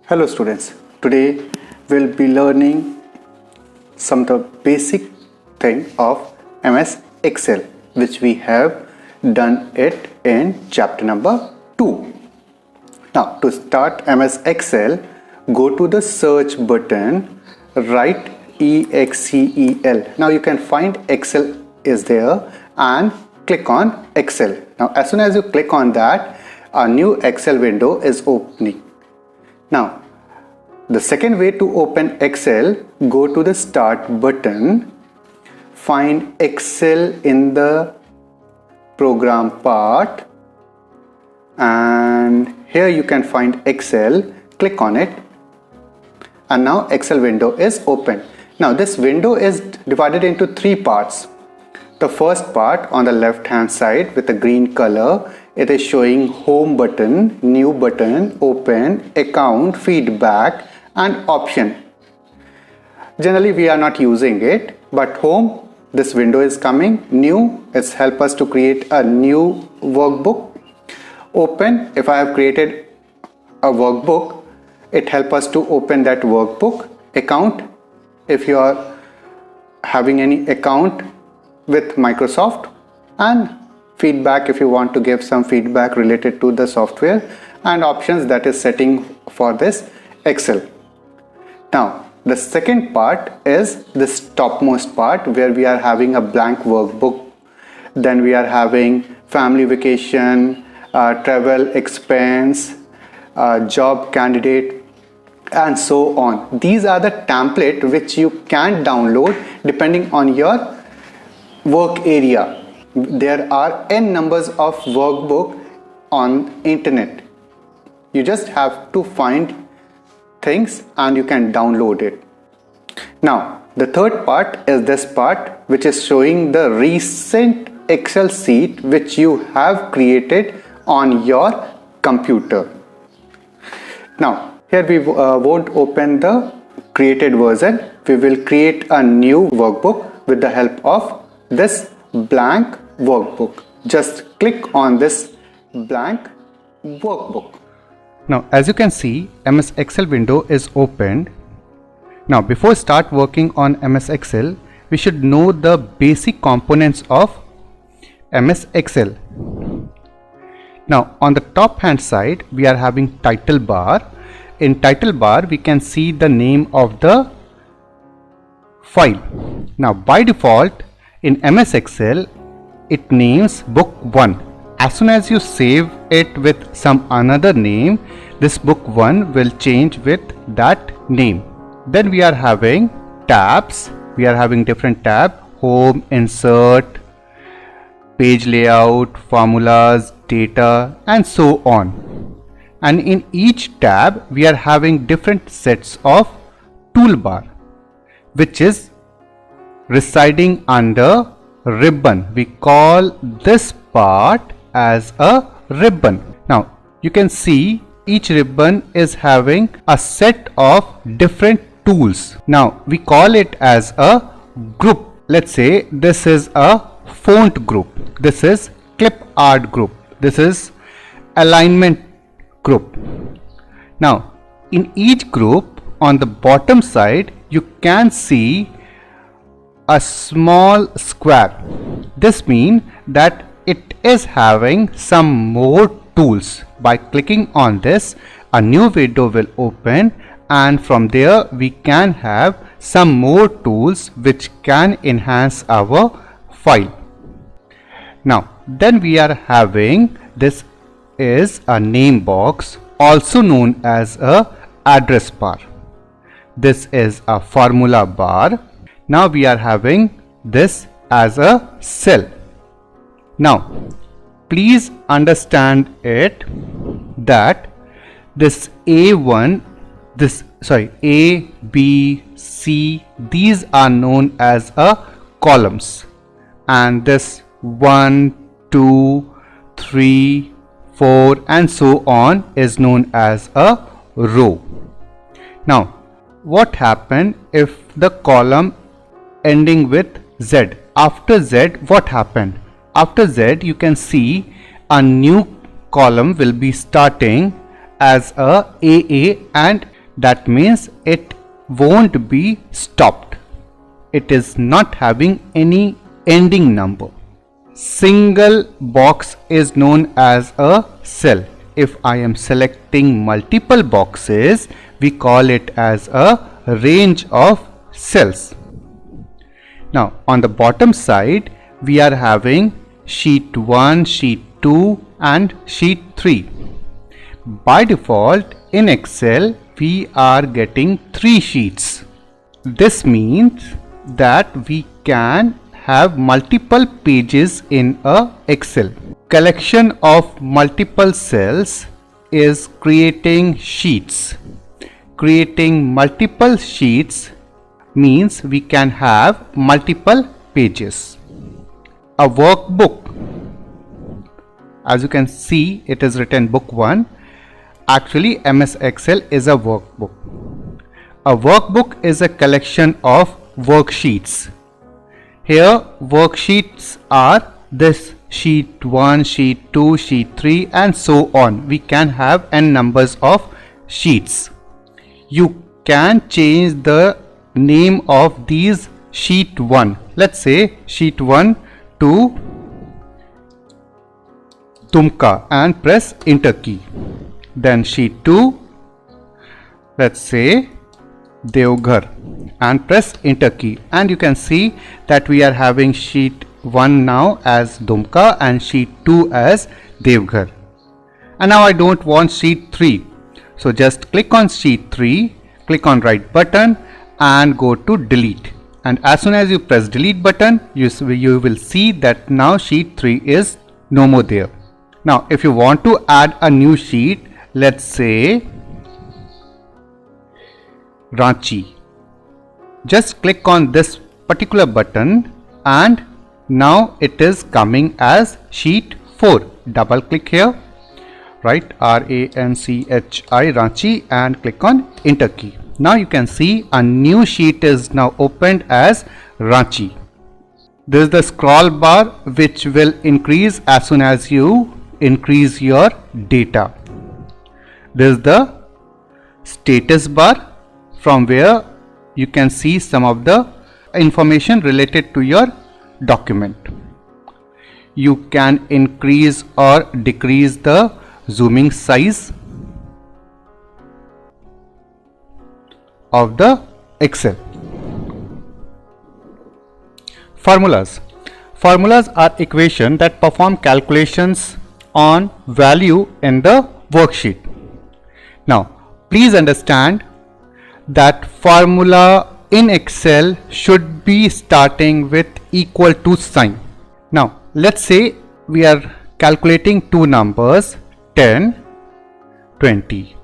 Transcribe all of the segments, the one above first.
Hello students, today we'll be learning some of the basic thing of MS Excel which we have done it in chapter number 2. Now to start MS Excel, go to the search button, write EXCEL. Now you can find Excel is there and click on Excel. Now as soon as you click on that, a new Excel window is opening. Now, the second way to open Excel, go to the Start button, find Excel in the program part, and here you can find Excel, click on it, and now Excel window is open. Now this window is divided into three parts. The first part on the left hand side with the green color, it is showing home button, new button, open, account, feedback and option. Generally we are not using it, but home, this window is coming. New, it's help us to create a new workbook. Open, if I have created a workbook, it help us to open that workbook. Account, if you are having any account with Microsoft, and feedback if you want to give some feedback related to the software, and options, that is setting for this Excel. Now the second part is this topmost part where we are having a blank workbook, then we are having family vacation, travel expense, job candidate and so on. These are the template which you can download depending on your work area. There are n numbers of workbook on internet. You just have to find things and you can download it. Now the third part is this part which is showing the recent Excel sheet which you have created on your computer. Now here we won't open the created version. We will create a new workbook with the help of this blank workbook. Just click on this blank workbook. Now as you can see, MS Excel window is opened. Now before start working on MS Excel, we should know the basic components of MS Excel. Now on the top hand side we are having title bar. In title bar we can see the name of the file. Now by default in MS Excel it names book 1. As soon as you save it with some another name, this book 1 will change with that name. Then we are having tabs. We are having different tab: home, insert, page layout, formulas, data and so on. And in each tab we are having different sets of toolbar which is residing under ribbon. We call this part as a ribbon. Now you can see each ribbon is having a set of different tools. Now we call it as a group. Let's say this is a font group, this is clip art group, this is alignment group. Now in each group on the bottom side you can see a small square. This means that it is having some more tools. By clicking on this, a new window will open and from there we can have some more tools which can enhance our file. Now then we are having, this is a name box, also known as a address bar. This is a formula bar. Now we are having this as a cell. Now please understand it that this A1, A, B, C, these are known as a columns, and this 1, 2, 3, 4 and so on is known as a row. Now what happened if the column ending with Z? After Z what happened? After Z you can see a new column will be starting as a AA and That means it won't be stopped. It is not having any ending number. Single box is known as a cell. If I am selecting multiple boxes, we call it as a range of cells. Now on the bottom side, we are having sheet 1, sheet 2 and sheet 3. By default in Excel, we are getting 3 sheets. This means that we can have multiple pages in a Excel. Collection of multiple cells is creating sheets. Creating multiple sheets means we can have multiple pages. A workbook. As you can see, it is written book 1. Actually, MS Excel is a workbook. A workbook is a collection of worksheets. Here worksheets are this sheet 1, sheet 2, sheet 3 and so on. We can have n numbers of sheets. You can change the name of these sheet 1. Let's say sheet 1 to Tumka and press enter key. Then sheet 2, let's say Devghar and press enter key, and you can see that we are having sheet 1 now as Dumka and sheet 2 as Devghar. And now I don't want sheet 3, so just click on sheet 3, click on right button and go to delete, and as soon as you press delete button, you will see that now sheet 3 is no more there. Now if you want to add a new sheet, let's say Ranchi, just click on this particular button and now it is coming as sheet 4. Double click here, right, Ranchi, Ranchi, and click on enter key. Now you can see a new sheet is now opened as Ranchi. This is the scroll bar which will increase as soon as you increase your data. This is the status bar from where you can see some of the information related to your document. You can increase or decrease the zooming size of the Excel. Formulas. Formulas are equations that perform calculations on value in the worksheet. Now please understand that formula in Excel should be starting with equal to sign. Now let's say we are calculating two numbers 10, 20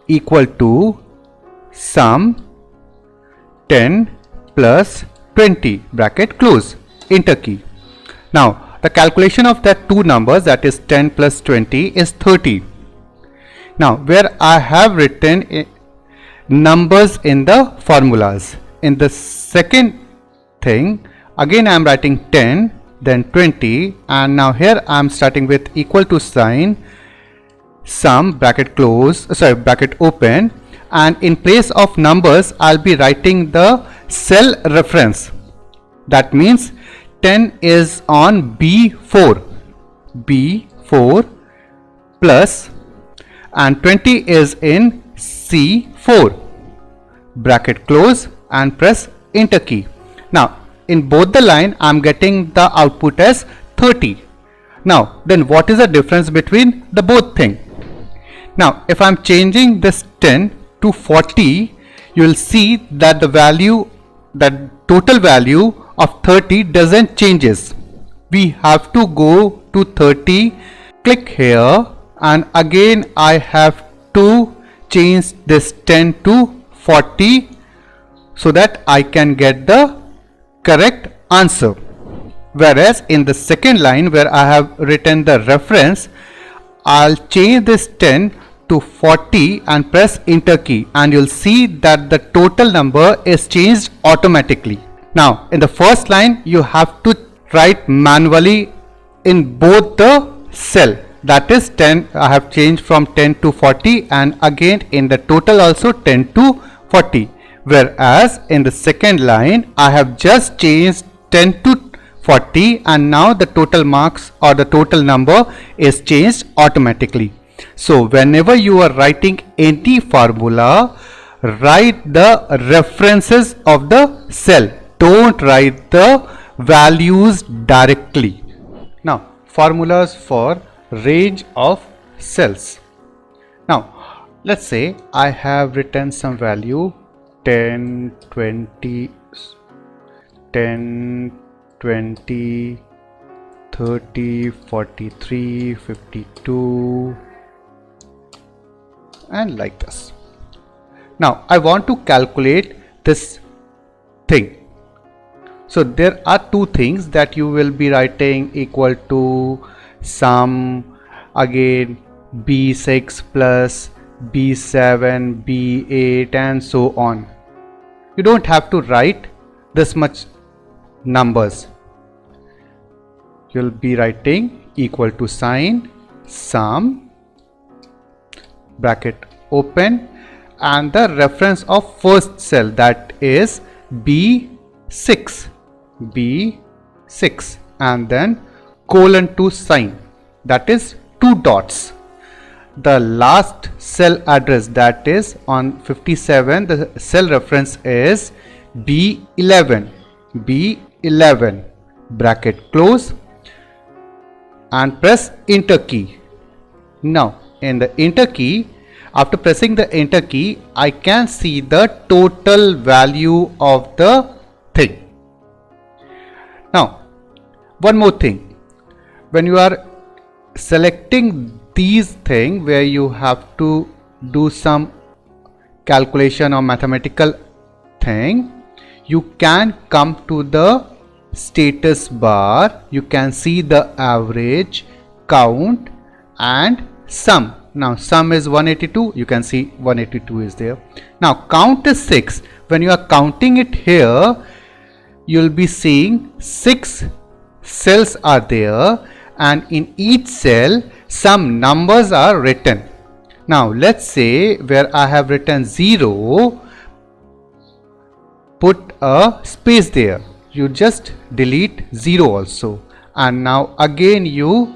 equal to sum 10 plus 20 bracket close, enter key. Now the calculation of that two numbers, that is 10 plus 20, is 30. Now where I have written numbers in the formulas, in the second thing again I am writing 10 then 20, and now here I am starting with equal to sign, sum bracket close, bracket open, and in place of numbers I'll be writing the cell reference. That means 10 is on B4 plus, and 20 is in C4, bracket close and press enter key. Now in both the line I am getting the output as 30. Now then what is the difference between the both thing? Now if I am changing this 10 to 40, you will see that the value, that total value of 30 doesn't changes. We have to go to 30, click here, and again I have to change this 10 to 40 so that I can get the correct answer. Whereas in the second line where I have written the reference, I'll change this 10 to 40 and press enter key, and you'll see that the total number is changed automatically. Now in the first line you have to write manually in both the cell. that is 10. I have changed from 10 to 40, and again in the total also 10 to 40, whereas in the second line I have just changed 10 to 40, and now the total marks or the total number is changed automatically. So whenever you are writing any formula, write the references of the cell, don't write the values directly. Now formulas for range of cells. Now let's say I have written some value 10, 20, 10, 20, 30, 43, 52, and like this. Now I want to calculate this thing. So there are two things that you will be writing equal to sum, again B6 plus B7, B8, and so on. You don't have to write this much numbers. You'll be writing equal to sign, sum, bracket open, and the reference of first cell, that is B6, and then colon to sign, that is 2 dots. The last cell address, that is on 57, the cell reference is B11, bracket close, and press enter key. Now in the enter key, after pressing the enter key, I can see the total value of the thing. Now one more thing, when you are selecting these things where you have to do some calculation or mathematical thing, you can come to the status bar. You can see the average, count, and sum. Now sum is 182, you can see 182 is there. Now count is 6. When you are counting it here, you will be seeing 6 cells are there, and in each cell some numbers are written. Now let's say where I have written 0, put a space there. You just delete 0 also, and now again you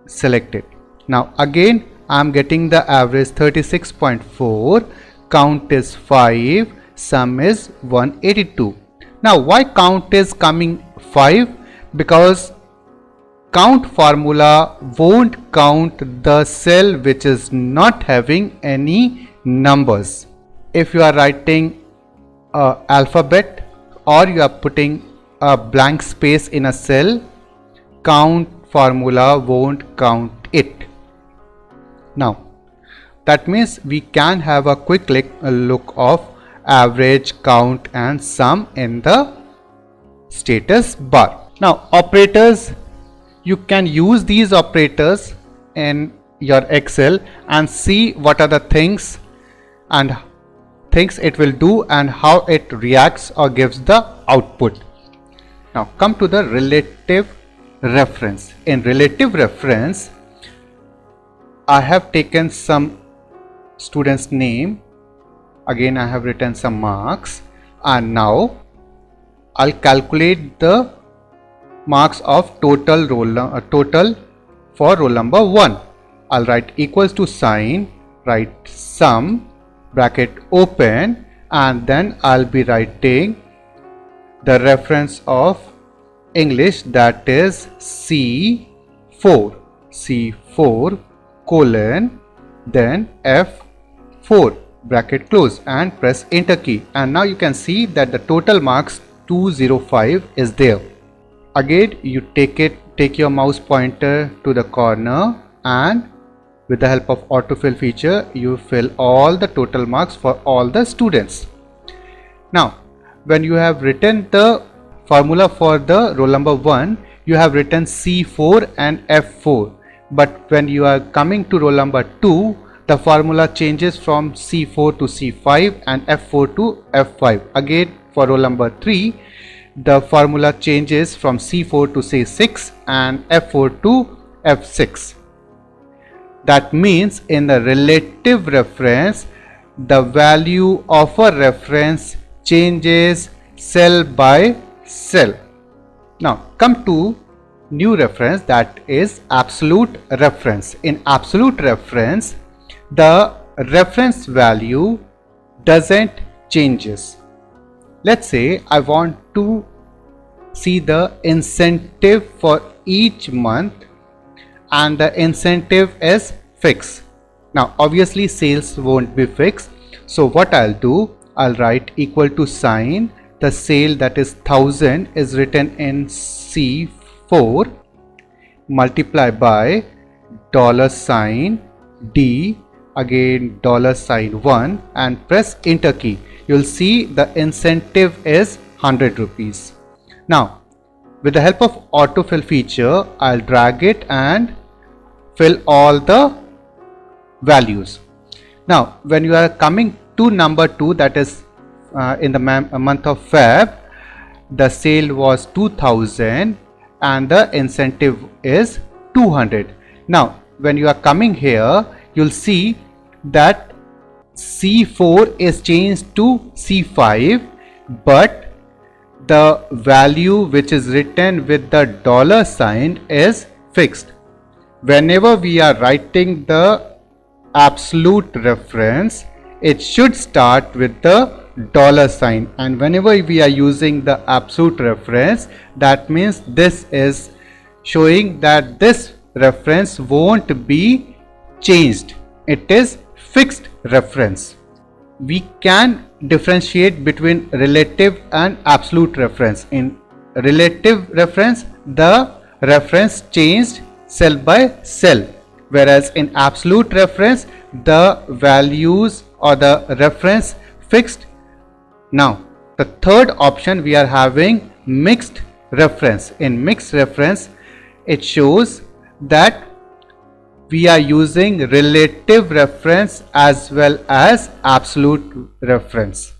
select it. Now again I am getting the average 36.4, count is 5, sum is 182. Now why count is coming 5? Because count formula won't count the cell which is not having any numbers. If you are writing a alphabet or you are putting a blank space in a cell, count formula won't count it. Now that means we can have a quick look of average, count, and sum in the status bar. Now operators, you can use these operators in your Excel and see what are the things it will do and how it reacts or gives the output. Now come to the relative reference. In relative reference, I have taken some student's name, again I have written some marks, and now I'll calculate the marks of total for roll number 1. I'll write equals to sign, write sum, bracket open, and then I'll be writing the reference of English, that is C4 colon, then F4, bracket close, and press enter key, and now you can see that the total marks 205 is there. Again you take your mouse pointer to the corner, and with the help of autofill feature you fill all the total marks for all the students. Now when you have written the formula for the roll number 1, you have written C4 and F4, but when you are coming to roll number 2, the formula changes from C4 to C5 and F4 to F5. Again for roll number 3, the formula changes from C4 to C6 and F4 to F6. That means in the relative reference, the value of a reference changes cell by cell. Now come to new reference, that is absolute reference. In absolute reference, the reference value doesn't changes. Let's say I want to see the incentive for each month, and the incentive is fixed. Now obviously sales won't be fixed, so what I'll do, I'll write equal to sign, the sale that is 1000 is written in C4, multiply by $sign D, again $1, and press enter key. You'll see the incentive is 100 rupees. Now with the help of autofill feature, I'll drag it and fill all the values. Now when you are coming to number 2, that is in the month of Feb, the sale was 2000 and the incentive is 200. Now when you are coming here, you'll see that C4 is changed to C5, but the value which is written with the $sign is fixed. Whenever we are writing the absolute reference, it should start with the $sign, and whenever we are using the absolute reference, that means this is showing that this reference won't be changed. It is fixed reference. We can differentiate between relative and absolute reference. In relative reference, the reference changed cell by cell, whereas in absolute reference, the values or the reference fixed. Now the third option, we are having mixed reference. In mixed reference, it shows that we are using relative reference as well as absolute reference.